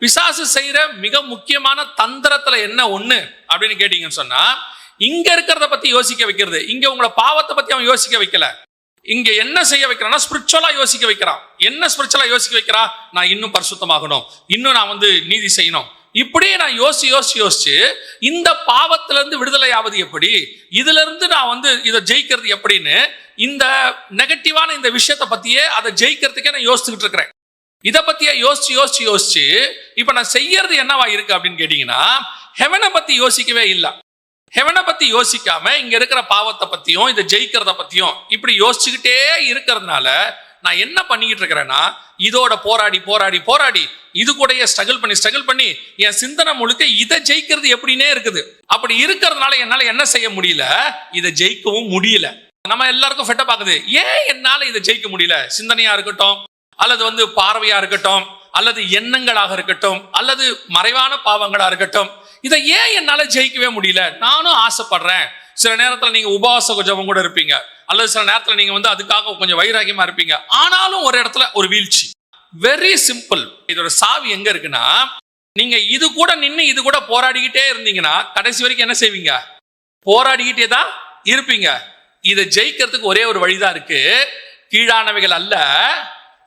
பிசாசு செய்யற மிக முக்கியமான தந்திரத்துல என்ன ஒண்ணு அப்படின்னு கேட்டீங்கன்னு சொன்னா, இங்க இருக்கிறத பத்தி யோசிக்க வைக்கிறது. இங்க உங்களை பாவத்தை பத்தி அவன் யோசிக்க வைக்கல. இங்க என்ன செய்ய வைக்கிறான்னா ஸ்பிரிச்சுவலா யோசிக்க வைக்கிறான். என்ன ஸ்பிரிச்சுவலா யோசிக்க வைக்கிறா? நான் இன்னும் பரிசுத்தமாகணும், இன்னும் நான் நீதி செய்யணும். இப்படியே நான் யோசிச்சு இந்த பாவத்துல இருந்து விடுதலை ஆவது எப்படி, இதுல இருந்து நான் இதை ஜெயிக்கிறது எப்படின்னு இந்த நெகட்டிவான இந்த விஷயத்தை பத்தியே அதை ஜெயிக்கிறதுக்கே நான் யோசிச்சுக்கிட்டு இருக்கிறேன். இதை பத்தியே யோசிச்சு இப்ப நான் செய்யறது என்னவா இருக்கு அப்படின்னு கேட்டீங்கன்னா, ஹெவனை பத்தி யோசிக்கவே இல்லை. ஹெவனை பத்தி யோசிக்காம இங்க இருக்கிற பாவத்தை பத்தியும் இதை ஜெயிக்கிறத பத்தியும் இப்படி யோசிச்சுக்கிட்டே இருக்கிறதுனால நான் என்ன பண்ணிக்கிட்டு இருக்கிறேன்னா, இதோட போராடி இது கூட ஸ்ட்ரகிள் பண்ணி என் சிந்தனை முழுக்க இதை ஜெயிக்கிறது எப்படின்னே இருக்குது. அப்படி இருக்கிறதுனால என்னால என்ன செய்ய முடியல, இதை ஜெயிக்கவும் முடியல. நம்ம எல்லாருக்கும் ஃபெட்ட பாக்குது, ஏன் என்னால இதை ஜெயிக்க முடியல? சிந்தனையா இருக்கட்டும், அல்லது பார்வையா இருக்கட்டும், அல்லது எண்ணங்களாக இருக்கட்டும், அல்லது மறைவான பாவங்களா இருக்கட்டும், இதை ஏன் என்னால ஜெயிக்கவே முடியல? நானும் ஆசைப்படுறேன். சில நேரத்துல நீங்க உபவாச ஜெபம் கூட இருப்பீங்க, அல்லது சில நேரத்துல நீங்க அதுக்காக கொஞ்சம் வைராகியமா இருப்பீங்க. ஆனாலும் ஒரு இடத்துல ஒரு வீழ்ச்சி. Very simple. இதோட சாவி எங்க இருக்குன்னா, நீங்க இது கூட நின்று இது கூட போராடிக்கிட்டே இருந்தீங்கன்னா கடைசி வரைக்கும் என்ன செய்வீங்க? போராடிக்கிட்டே தான் இருப்பீங்க. இதை ஜெயிக்கிறதுக்கு ஒரே ஒரு வழிதான் இருக்கு. கீழானவைகள் அல்ல,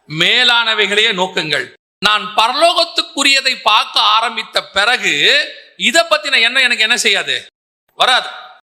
மேலானவைகளையே நோக்குங்கள். நான் பரலோகத்துக்குரியதை பார்க்க ஆரம்பித்த பிறகு இதை பத்தின எண்ணம் எனக்கு என்ன செய்யாது? வராது.